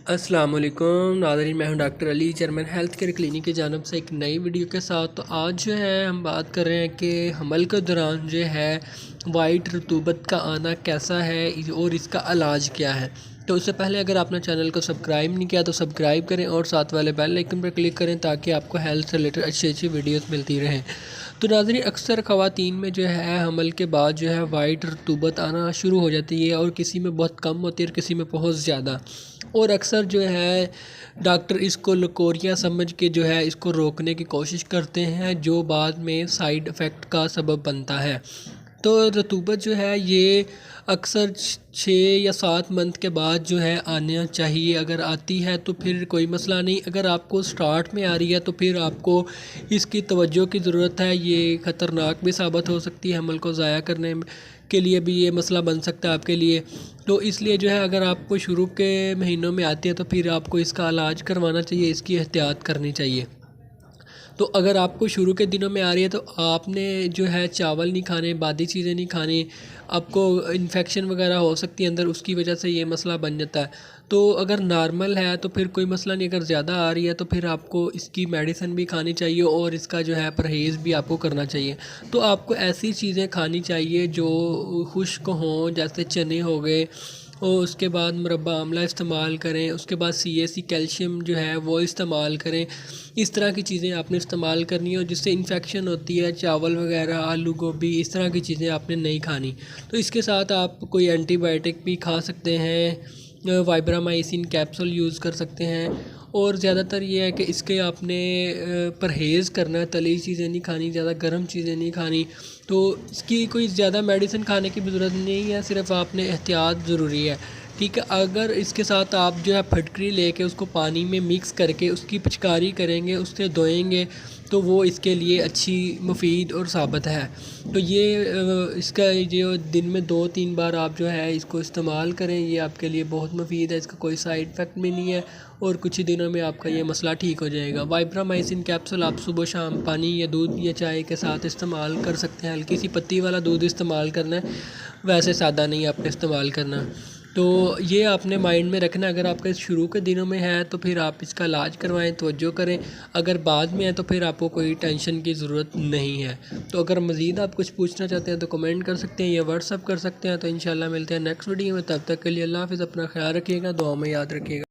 السلام علیکم ناظرین، میں ہوں ڈاکٹر علی، چیئرمین ہیلتھ کیئر کلینک کی جانب سے ایک نئی ویڈیو کے ساتھ۔ تو آج جو ہے ہم بات کر رہے ہیں کہ حمل کے دوران جو ہے وائٹ رطوبت کا آنا کیسا ہے اور اس کا علاج کیا ہے۔ تو اس سے پہلے اگر آپ نے چینل کو سبسکرائب نہیں کیا تو سبسکرائب کریں اور ساتھ والے بیل آئیکن پر کلک کریں تاکہ آپ کو ہیلتھ سے ریلیٹڈ اچھی ویڈیوز ملتی رہیں۔ تو ناظرین، اکثر خواتین میں جو ہے حمل کے بعد جو ہے وائٹ رطوبت آنا شروع ہو جاتی ہے، اور کسی میں بہت کم ہوتی ہے اور کسی میں بہت زیادہ، اور اکثر جو ہے ڈاکٹر اس کو لکوریا سمجھ کے جو ہے اس کو روکنے کی کوشش کرتے ہیں، جو بعد میں سائیڈ افیکٹ کا سبب بنتا ہے۔ تو رطوبت جو ہے یہ اکثر 6 یا 7 منتھ کے بعد جو ہے آنا چاہیے۔ اگر آتی ہے تو پھر کوئی مسئلہ نہیں، اگر آپ کو سٹارٹ میں آ رہی ہے تو پھر آپ کو اس کی توجہ کی ضرورت ہے۔ یہ خطرناک بھی ثابت ہو سکتی ہے، حمل کو ضائع کرنے کے لیے بھی یہ مسئلہ بن سکتا ہے آپ کے لیے۔ تو اس لیے جو ہے اگر آپ کو شروع کے مہینوں میں آتی ہے تو پھر آپ کو اس کا علاج کروانا چاہیے، اس کی احتیاط کرنی چاہیے۔ تو اگر آپ کو شروع کے دنوں میں آ رہی ہے تو آپ نے جو ہے چاول نہیں کھانے، بادی چیزیں نہیں کھانی، آپ کو انفیکشن وغیرہ ہو سکتی ہے اندر، اس کی وجہ سے یہ مسئلہ بن جاتا ہے۔ تو اگر نارمل ہے تو پھر کوئی مسئلہ نہیں، اگر زیادہ آ رہی ہے تو پھر آپ کو اس کی میڈیسن بھی کھانی چاہیے اور اس کا جو ہے پرہیز بھی آپ کو کرنا چاہیے۔ تو آپ کو ایسی چیزیں کھانی چاہیے جو خشک ہوں، جیسے چنے ہو گئے، اور اس کے بعد مربع آملہ استعمال کریں، اس کے بعد CAC کیلشیم جو ہے وہ استعمال کریں۔ اس طرح کی چیزیں آپ نے استعمال کرنی ہو جس سے انفیکشن ہوتی ہے، چاول وغیرہ، آلو گوبھی، اس طرح کی چیزیں آپ نے نہیں کھانی۔ تو اس کے ساتھ آپ کوئی اینٹی بائیوٹک بھی کھا سکتے ہیں، وائبرامائسن کیپسول یوز کر سکتے ہیں، اور زیادہ تر یہ ہے کہ اس کے آپ نے پرہیز کرنا ہے، تلی چیزیں نہیں کھانی، زیادہ گرم چیزیں نہیں کھانی۔ تو اس کی کوئی زیادہ میڈیسن کھانے کی بھی ضرورت نہیں ہے، صرف آپ نے احتیاط ضروری ہے، ٹھیک ہے۔ اگر اس کے ساتھ آپ جو ہے پھٹکری لے کے اس کو پانی میں مکس کر کے اس کی پچکاری کریں گے، اس سے دھوئیں گے تو وہ اس کے لیے اچھی، مفید اور ثابت ہے۔ تو یہ اس کا جو دن میں 2-3 بار آپ جو ہے اس کو استعمال کریں، یہ آپ کے لیے بہت مفید ہے، اس کا کوئی سائیڈ افیکٹ بھی نہیں ہے، اور کچھ ہی دنوں میں آپ کا یہ مسئلہ ٹھیک ہو جائے گا۔ وائبرامائسن کیپسول آپ صبح شام پانی یا دودھ یا چائے کے ساتھ استعمال کر سکتے ہیں۔ ہلکی سی پتی والا دودھ استعمال کرنا ہے، ویسے سادہ نہیں آپ نے استعمال کرنا۔ تو یہ آپ نے مائنڈ میں رکھنا، اگر آپ کے شروع کے دنوں میں ہے تو پھر آپ اس کا علاج کروائیں، توجہ کریں۔ اگر بعد میں ہے تو پھر آپ کو کوئی ٹینشن کی ضرورت نہیں ہے۔ تو اگر مزید آپ کچھ پوچھنا چاہتے ہیں تو کمنٹ کر سکتے ہیں یا واٹس ایپ کر سکتے ہیں۔ تو انشاءاللہ ملتے ہیں نیکسٹ ویڈیو میں، تب تک کے لیے اللہ حافظ، اپنا خیال رکھیے گا، دعا میں یاد رکھیے گا۔